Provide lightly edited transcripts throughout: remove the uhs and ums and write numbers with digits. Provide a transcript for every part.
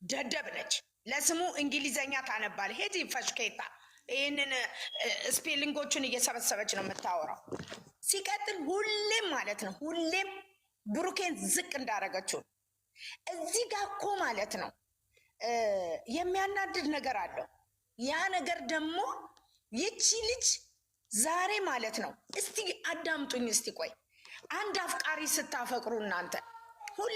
ደደብ ነች። ለስሙ እንግሊዘኛ ታነባል። ሄጂ ፈሽኬታ ይህንን ስፔሊንጎቹን እየሰበሰበች ነው የምታወራው። ሲቀጥል ሁሌም ማለት ነው ሁሌም ብሩኬን ዝቅ እንዳረገችው እዚህ ጋር እኮ ማለት ነው የሚያናድድ ነገር አለው። ያ ነገር ደግሞ ይቺ ልጅ ዛሬ ማለት ነው እስቲ አዳምጡኝ። እስቲ ቆይ አንድ አፍቃሪ ስታፈቅሩ እናንተ ሁሌ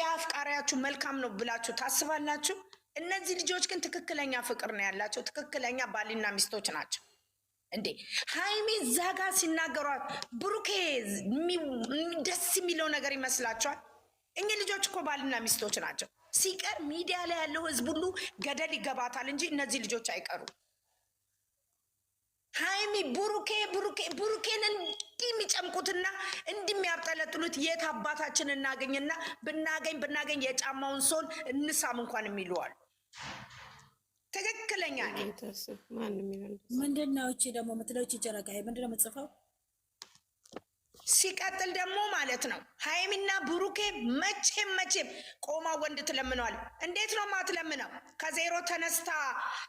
የአፍቃሪያችሁ መልካም ነው ብላችሁ ታስባላችሁ? እነዚህ ልጆች ግን ትክክለኛ ፍቅር ነው ያላቸው። ትክክለኛ ባልና ሚስቶች ናቸው እንዴ። ሃይሚ ዛጋ ሲናገሯት ብሩኬ ደስ የሚለው ነገር ይመስላችኋል? እኚህ ልጆች እኮ ባልና ሚስቶች ናቸው። ሲቀር ሚዲያ ላይ ያለው ህዝብ ሁሉ ገደል ይገባታል እንጂ እነዚህ ልጆች አይቀሩ። ሃይሚ ብሩኬን እንዲህ የሚጨምቁትና እንዲህ የሚያብጠለጥሉት የት አባታችን እናገኝና ብናገኝ የጫማውን ሶል እንሳም እንኳን የሚሉዋል። ትክክለኛ ምንድነው? እቺ ደግሞ ምትለው እቺ ጨረቃ ምንድነው የምትጽፈው? ሲቀጥል ደግሞ ማለት ነው ሃይሚና ብሩኬ መቼም ቆማ ወንድ ትለምነዋል። እንዴት ነው ማትለምነው?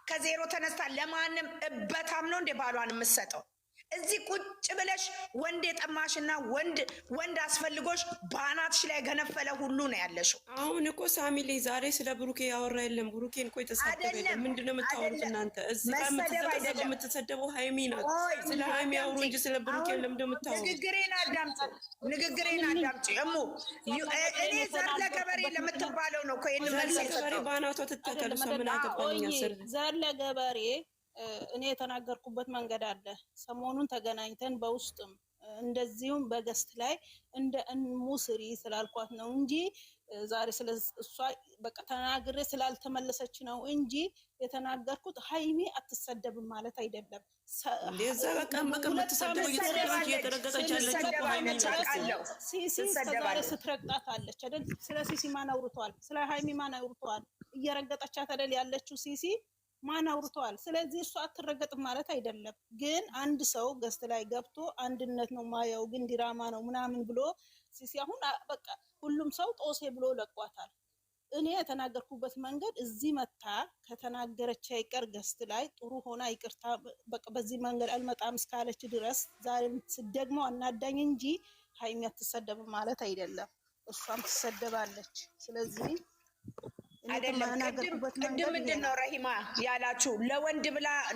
ከዜሮ ተነስታ ለማንም እበታም ነው እንደ ባሏን የምትሰጠው። እዚህ ቁጭ ብለሽ ወንድ የጠማሽና ወንድ አስፈልጎሽ ባናትሽ ላይ ገነፈለ ሁሉ ነው ያለሽው። አሁን እኮ ሳሚሌ ዛሬ ስለ ብሩኬ ያወራ የለም። ብሩኬን እኮ የተሳደበ የለም። ምንድነው የምታወሩት እናንተ? እዚህ ጋር የምትሰደበው ሃይሚ ናት። ስለ ሃይሚ አውሩ እንጂ ስለ ብሩኬ ለምንድነው የምታወሩት? ንግግሬን አዳምጪ እሙ። እኔ ዘር ለገበሬ ለምትባለው ነው እኮ ይሄን መልስ የሰጠው። ባናቷ ትተከል። ምን አገባኝ? ዘር ለገበሬ እኔ የተናገርኩበት መንገድ አለ። ሰሞኑን ተገናኝተን በውስጥም እንደዚሁም በገስት ላይ እንደ ሙስሪ ስላልኳት ነው እንጂ ዛሬ ስለ እሷ በቃ ተናግሬ ስላልተመለሰች ነው እንጂ የተናገርኩት ሃይሚ አትሰደብም ማለት አይደለም። ለዛ በቃ የምትሰደበው እየተረገጠች ያለች ሲሲ ዛሬ ስትረግጣት አለች አይደል? ስለ ሲሲ ማን አውርቷል? ስለ ሃይሚ ማን አውርቷል? እየረገጠቻት አይደል ያለችው ሲሲ ማን አውርቷል? ስለዚህ እሷ አትረገጥም ማለት አይደለም። ግን አንድ ሰው ገስት ላይ ገብቶ አንድነት ነው ማየው ግን ዲራማ ነው ምናምን ብሎ ሲሲ አሁን በቃ ሁሉም ሰው ጦሴ ብሎ ለቋታል። እኔ የተናገርኩበት መንገድ እዚህ መታ ከተናገረች አይቀር ገስት ላይ ጥሩ ሆና ይቅርታ በቃ በዚህ መንገድ አልመጣም እስካለች ድረስ ዛሬም ስደግሞ አናዳኝ እንጂ ሃይሚ አትሰደብም ማለት አይደለም። እሷም ትሰደባለች። ስለዚህ አይደለም ቅድም ምንድን ነው ረሂማ ያላችሁ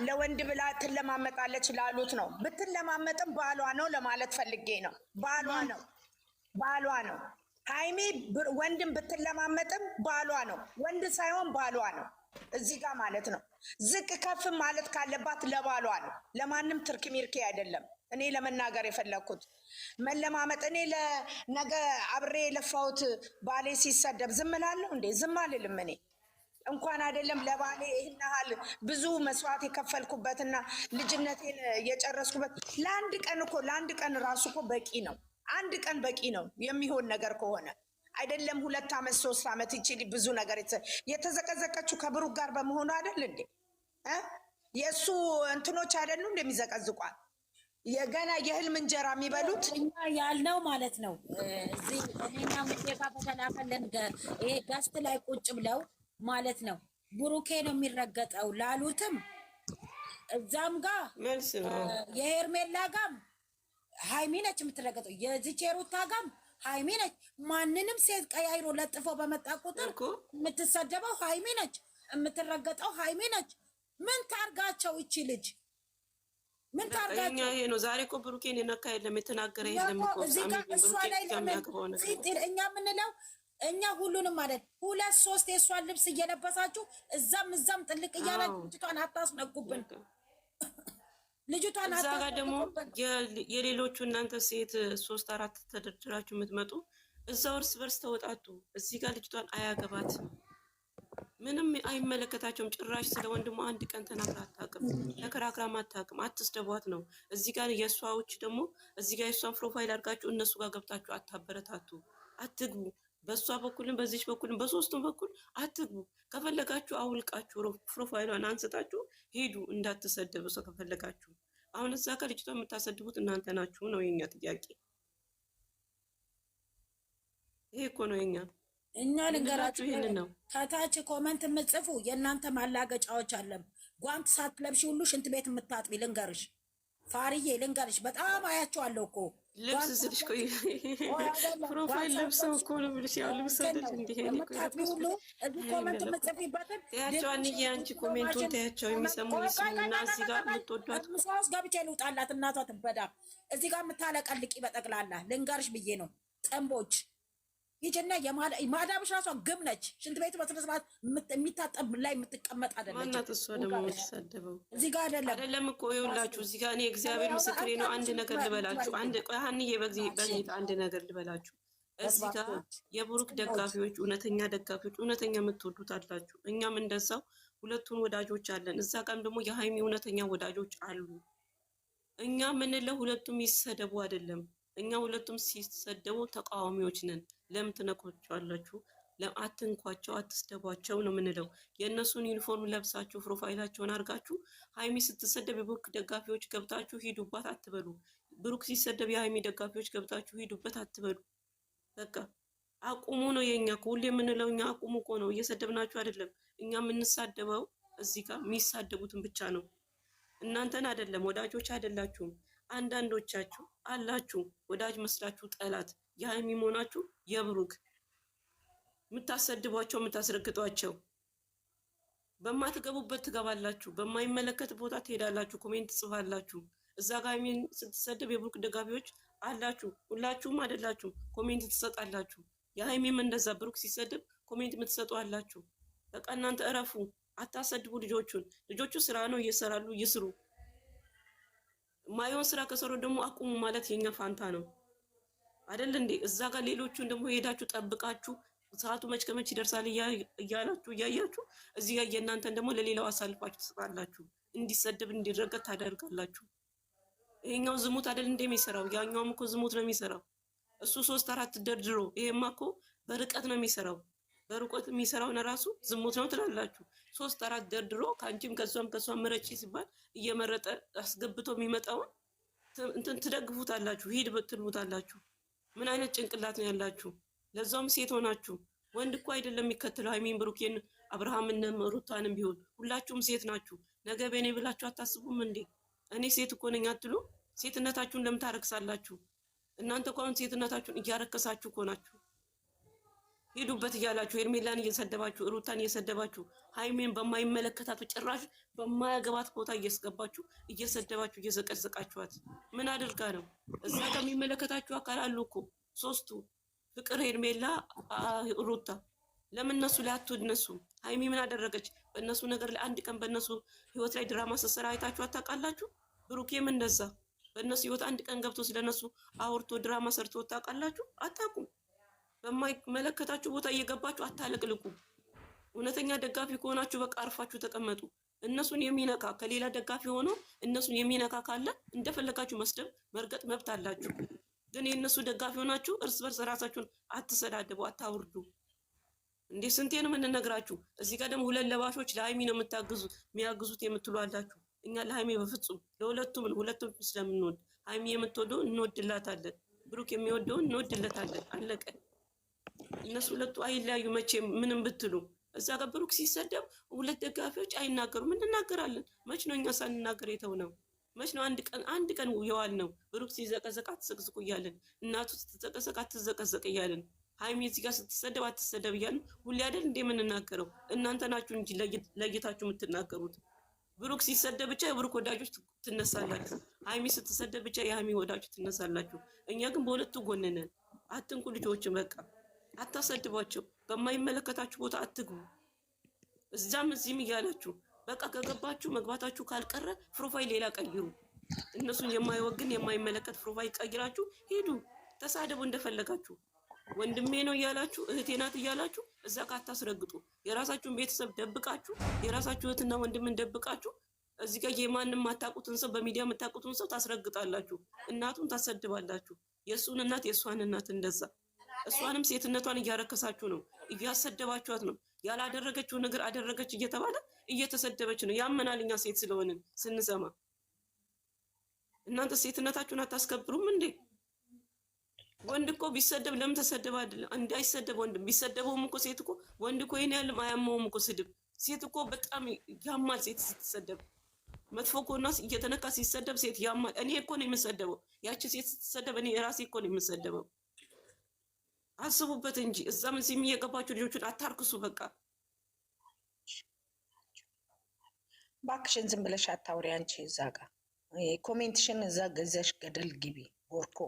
ለወንድ ብላ ትለማመጣለች ላሉት ነው። ብትለማመጥም ባሏ ነው ለማለት ፈልጌ ነው። ባሏ ነው። ሃይሚ ወንድም ብትለማመጥም ባሏ ነው። ወንድ ሳይሆን ባሏ ነው። እዚህ ጋር ማለት ነው ዝቅ ከፍ ማለት ካለባት ለባሏ ነው። ለማንም ትርክ ሚርኬ አይደለም። እኔ ለመናገር የፈለግኩት መለማመጥ እኔ ለነገ አብሬ የለፋሁት ባሌ ሲሰደብ ዝም እላለሁ እንዴ? ዝም አልልም። እኔ እንኳን አይደለም ለባሌ ይህን ያህል ብዙ መስዋዕት የከፈልኩበትና ልጅነቴን የጨረስኩበት ለአንድ ቀን ራሱ እኮ በቂ ነው። አንድ ቀን በቂ ነው የሚሆን ነገር ከሆነ አይደለም 2 ዓመት 3 ዓመት ይችል ብዙ ነገር የተዘቀዘቀችው ከብሩክ ጋር በመሆኑ አይደል እንዴ? የእሱ እንትኖች አይደሉ እንደሚዘቀዝቋል የገና የህልም እንጀራ የሚበሉት እኛ ያልነው ማለት ነው። እዚህ እኔና ሙቴካ በተላከለን ይሄ ጋስት ላይ ቁጭ ብለው ማለት ነው ብሩኬ ነው የሚረገጠው ላሉትም እዛም ጋር መልስ ነው። የሄርሜላ ጋም ሃይሚ ነች የምትረገጠው፣ የዚቼሩታ ጋም ሃይሚ ነች። ማንንም ሴት ቀያይሮ ለጥፎ በመጣ ቁጥር የምትሰደበው ሃይሚ ነች፣ የምትረገጠው ሃይሚ ነች። ምን ታርጋቸው ይቺ ልጅ? ምን ታርጋኛ? ይሄ ነው ዛሬ እኮ ብሩኬን የነካ የለም የተናገረ የለም እኮ እኛ የምንለው እኛ ሁሉንም ማለት 2-3 የእሷን ልብስ እየለበሳችሁ እዛም ጥልቅ እያላችሁ ልጅቷን አታስነቁብን። ልጅቷን እዛ ጋር ደግሞ የሌሎቹ እናንተ ሴት 3-4 ተደርድራችሁ የምትመጡ እዛው እርስ በርስ ተወጣጡ። እዚህ ጋር ልጅቷን አያገባት ምንም አይመለከታቸውም። ጭራሽ ስለ ወንድሟ አንድ ቀን ተናግራ አታውቅም፣ ተከራክራም አታውቅም። አትስደቧት ነው። እዚህ ጋር የእሷዎች ደግሞ እዚህ ጋር የእሷን ፕሮፋይል አድርጋችሁ እነሱ ጋር ገብታችሁ አታበረታቱ፣ አትግቡ። በእሷ በኩልም በዚች በኩልም በሶስቱም በኩል አትግቡ። ከፈለጋችሁ አውልቃችሁ ፕሮፋይሏን አንስታችሁ ሄዱ፣ እንዳትሰደቡ ሰው ከፈለጋችሁ። አሁን እዛ ጋር ልጅቷ የምታሰድቡት እናንተ ናችሁ ነው የኛ ጥያቄ። ይሄ እኮ ነው የኛ እኛ ልንገራችሁ ነው። ከታች ኮመንት የምጽፉ የእናንተ ማላገጫዎች አለም ጓንት ሳትለብሺ ሁሉ ሽንት ቤት የምታጥቢ ልንገርሽ፣ ፋርዬ ልንገርሽ፣ በጣም አያቸዋለሁ እኮ ልብስ ስልሽ ቆይ ፕሮፋይል ልብሰው እኮ ነው ብልሽ ያው ልብስ አይደል እንዴ የምታጥቢ ሁሉ እዚህ ኮመንት የምጽፊበትን ያቸው አንዬ አንቺ ኮሜንቱን ታያቸው የሚሰሙ ይስሙና እዚህ ጋር የምትወዷት ምሳውስ ገብቼ ልውጣላት እናቷ ትበዳ እዚህ ጋር የምታለቀልቂ በጠቅላላ ልንገርሽ ብዬ ነው። ጥንቦች ይጅና የማዳምሽ ራሷ ግም ነች። ሽንት ቤቱ በስነ ስርዓት የሚታጠብ ላይ የምትቀመጥ አይደለች። ማናት እሷ ደግሞ የምትሳደበው እዚህ ጋር አይደለም እኮ ይኸውላችሁ፣ እዚህ ጋር እኔ እግዚአብሔር ምስክሬ ነው። አንድ ነገር ልበላችሁ፣ ሀንዬ በዚህ አንድ ነገር ልበላችሁ። እዚህ ጋር የብሩክ ደጋፊዎች፣ እውነተኛ ደጋፊዎች፣ እውነተኛ የምትወዱት አላችሁ። እኛም እንደዛው ሁለቱን ወዳጆች አለን። እዛ ጋርም ደግሞ የሀይሚ እውነተኛ ወዳጆች አሉ። እኛ ምንለው ሁለቱም ይሰደቡ አይደለም። እኛ ሁለቱም ሲሰደቡ ተቃዋሚዎች ነን። ለምን ትነኳቸዋላችሁ? አትንኳቸው፣ አትስደቧቸው ነው የምንለው። የእነሱን ዩኒፎርም ለብሳችሁ ፕሮፋይላቸውን አድርጋችሁ ሀይሚ ስትሰደብ የብሩክ ደጋፊዎች ገብታችሁ ሂዱባት አትበሉ። ብሩክ ሲሰደብ የሀይሚ ደጋፊዎች ገብታችሁ ሂዱበት አትበሉ። በቃ አቁሙ ነው የኛ ሁሌ የምንለው። እኛ አቁሙ እኮ ነው፣ እየሰደብናችሁ አይደለም። እኛ የምንሳደበው እዚህ ጋር የሚሳደቡትን ብቻ ነው። እናንተን አይደለም፣ ወዳጆች አይደላችሁም። አንዳንዶቻችሁ አላችሁ ወዳጅ መስላችሁ ጠላት የሀይሚ መሆናችሁ የብሩክ የምታሰድቧቸው የምታስረግጧቸው። በማትገቡበት ትገባላችሁ፣ በማይመለከት ቦታ ትሄዳላችሁ፣ ኮሜንት ጽፋላችሁ። እዛ ጋር ሀይሚን ስትሰደብ የብሩክ ደጋፊዎች አላችሁ። ሁላችሁም አይደላችሁ ኮሜንት ትሰጣላችሁ። የሀይሚም እንደዛ ብሩክ ሲሰደብ ኮሜንት የምትሰጡ አላችሁ። በቃ እናንተ እረፉ፣ አታሰድቡ ልጆቹን። ልጆቹ ስራ ነው እየሰራሉ፣ ይስሩ። ማይሆን ስራ ከሰሩ ደግሞ አቁሙ ማለት የኛ ፋንታ ነው አይደል እንዴ? እዛ ጋር ሌሎቹን ደግሞ ሄዳችሁ ጠብቃችሁ ሰዓቱ መች ከመች ይደርሳል እያላችሁ እያያችሁ እዚህ ጋር የእናንተን ደግሞ ለሌላው አሳልፋችሁ ትሰጣላችሁ። እንዲሰደብ እንዲረገጥ ታደርጋላችሁ። ይሄኛው ዝሙት አይደል እንዴ የሚሰራው? ያኛውም እኮ ዝሙት ነው የሚሰራው። እሱ 3-4 ደርድሮ፣ ይሄማ እኮ በርቀት ነው የሚሰራው። በርቀት የሚሰራውን ራሱ ዝሙት ነው ትላላችሁ። 3-4 ደርድሮ ከአንቺም ከሷም ምረጪ ሲባል እየመረጠ አስገብቶ የሚመጣውን እንትን ትደግፉታላችሁ፣ ሂድ ትሉታላችሁ። ምን አይነት ጭንቅላት ነው ያላችሁ? ለዛውም ሴት ሆናችሁ። ወንድ እኮ አይደለም የሚከተለው ሀይሚን ብሩኬን አብርሃምንም ሩታንም ቢሆን ሁላችሁም ሴት ናችሁ። ነገ በእኔ ብላችሁ አታስቡም እንዴ? እኔ ሴት እኮ ነኝ አትሉ? ሴትነታችሁን ለምን ታረክሳላችሁ? እናንተ እኮ አሁን ሴትነታችሁን እያረከሳችሁ እኮ ናችሁ። ሂዱበት እያላችሁ ሄርሜላን እየሰደባችሁ ሩታን እየሰደባችሁ ሀይሜን በማይመለከታት ጭራሽ በማያገባት ቦታ እያስገባችሁ እየሰደባችሁ እየዘቀዘቃችኋት ምን አድርጋ ነው? እዛ ከሚመለከታችሁ አካል አሉ እኮ ሶስቱ፣ ፍቅር፣ ሄርሜላ፣ ሩታ። ለምን እነሱ ላይ አትነሱ? ሀይሚ ምን አደረገች? በእነሱ ነገር ላይ አንድ ቀን በእነሱ ህይወት ላይ ድራማ ስትሰራ አይታችሁ አታውቃላችሁ? ብሩኬም እንደዛ በእነሱ ህይወት አንድ ቀን ገብቶ ስለነሱ አውርቶ ድራማ ሰርቶ ታውቃላችሁ? አታውቁም። በማይመለከታችሁ ቦታ እየገባችሁ አታለቅልቁ። እውነተኛ ደጋፊ ከሆናችሁ በቃ አርፋችሁ ተቀመጡ። እነሱን የሚነካ ከሌላ ደጋፊ ሆኖ እነሱን የሚነካ ካለ እንደፈለጋችሁ መስደብ መርገጥ መብት አላችሁ። ግን የእነሱ ደጋፊ ሆናችሁ እርስ በርስ ራሳችሁን አትሰዳደቡ፣ አታውርዱ። እንዴ ስንቴ ነው የምንነግራችሁ? እዚህ ጋር ደግሞ ሁለት ለባሾች ለሀይሚ ነው የሚያግዙት የምትሉ አላችሁ። እኛ ለሀይሚ በፍጹም ሁለቱም ስለምንወድ ሀይሚ የምትወደው እንወድላታለን፣ ብሩክ የሚወደውን እንወድለታለን። አለቀ። እነሱ ሁለቱ አይለያዩ መቼም ምንም ብትሉ። እዛ ጋር ብሩክ ሲሰደብ ሁለት ደጋፊዎች አይናገሩም፣ እንናገራለን። መች ነው እኛ ሳንናገር የተውነው? መች ነው አንድ ቀን የዋል ነው? ብሩክ ሲዘቀዘቅ አትዘቅዝቁ እያለን፣ እናቱ ስትዘቀዘቅ አትዘቀዘቅ እያለን፣ ሀይሚ እዚህ ጋር ስትሰደብ አትሰደብ እያለን ሁሌ አይደል እንደ የምንናገረው? እናንተ ናችሁ እንጂ ለይታችሁ የምትናገሩት። ብሩክ ሲሰደብ ብቻ የብሩክ ወዳጆች ትነሳላችሁ፣ ሀይሚ ስትሰደብ ብቻ የሀይሚ ወዳጆች ትነሳላችሁ። እኛ ግን በሁለቱ ጎን ነን። አትንኩ ልጆችን፣ በቃ አታሰድቧቸው። በማይመለከታችሁ ቦታ አትግቡ። እዛም እዚህም እያላችሁ በቃ ከገባችሁ መግባታችሁ ካልቀረ ፕሮፋይል ሌላ ቀይሩ። እነሱን የማይወግን የማይመለከት ፕሮፋይል ቀይራችሁ ሂዱ፣ ተሳደቡ እንደፈለጋችሁ። ወንድሜ ነው እያላችሁ እህቴ ናት እያላችሁ እዛ ጋር አታስረግጡ። የራሳችሁን ቤተሰብ ደብቃችሁ የራሳችሁ እህትና ወንድምን ደብቃችሁ እዚህ ጋር የማንም የማታውቁትን ሰው በሚዲያ የምታውቁትን ሰው ታስረግጣላችሁ። እናቱን ታሰድባላችሁ። የእሱን እናት የእሷን እናት እንደዛ። እሷንም ሴትነቷን እያረከሳችሁ ነው፣ እያሰደባችኋት ነው። ያላደረገችው ነገር አደረገች እየተባለ እየተሰደበች ነው። ያመናል እኛ ሴት ስለሆንን ስንሰማ። እናንተ ሴትነታችሁን አታስከብሩም እንዴ? ወንድ እኮ ቢሰደብ ለምን ተሰደበ አይደለም እንዳይሰደብ ወንድ ቢሰደበውም እኮ ሴት እኮ ወንድ እኮ ይሄን ያህል አያመውም እኮ ስድብ። ሴት እኮ በጣም ያማል ሴት ስትሰደብ መጥፎ ኮና እየተነካ ሲሰደብ ሴት ያማል። እኔ እኮ ነው የምሰደበው ያቺ ሴት ስትሰደብ እኔ ራሴ እኮ ነው የምሰደበው። አስቡበት እንጂ እዛም እዚህም እየገባችሁ ልጆቹን አታርክሱ። በቃ ባክሽን ዝም ብለሽ አታውሪ አንቺ። እዛ ጋር ኮሜንትሽን እዛ ገዘሽ ገደል ግቢ ቦርኮ።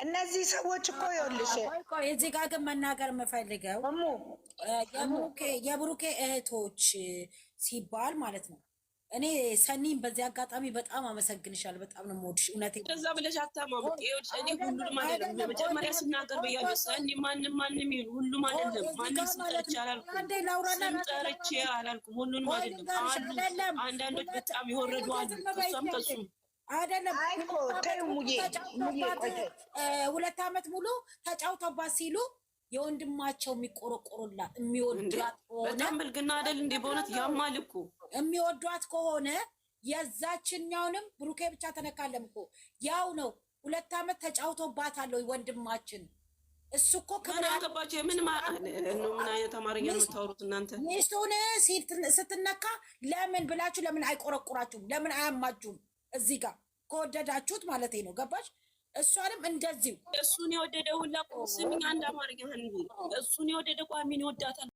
እነዚህ ሰዎች እኮ ይኸውልሽ እዚህ ጋር ግን መናገር የምፈልገው የብሩኬ እህቶች ሲባል ማለት ነው። እኔ ሰኒን በዚህ አጋጣሚ በጣም አመሰግንሻለሁ። በጣም ነው የምወድሽ። እውነቴን ከዛ ብለሽ አታማሙት። ይኸውልሽ እኔ ሁሉንም አይደለም በመጀመሪያ ስናገር ብያለሁ። ሰኒ ማንም ይሁን ሁሉም አይደለም። ማንም ስጠርቼ አላልኩም። ሁሉንም አይደለም አሉ። አንዳንዶች በጣም የወረዱ አሉ። ከሷም ከሱም አይደለም ሁለት ዓመት ሙሉ ተጫውተባት ሲሉ የወንድማቸው የሚቆረቆሩላት የሚወዷት ከሆነ በጣም ብልግና አይደል እንዴ? በእውነት ያማል እኮ የሚወዷት ከሆነ የዛችኛውንም ብሩኬ ብቻ ተነካለም እኮ ያው ነው። ሁለት ዓመት ተጫውቶባታል ወንድማችን። እሱ እኮ ምን አገባቸው? ምን አይነት አማርኛ የምታወሩት እናንተ? ሚስቱን ስትነካ ለምን ብላችሁ ለምን አይቆረቁራችሁም? ለምን አያማችሁም? እዚህ ጋር ከወደዳችሁት ማለት ነው። ገባሽ? እሷንም እንደዚሁ እሱን የወደደ ሁላ ስሚኝ፣ አንድ አማርኛ እሱን የወደደ ቋሚን ይወዳታል።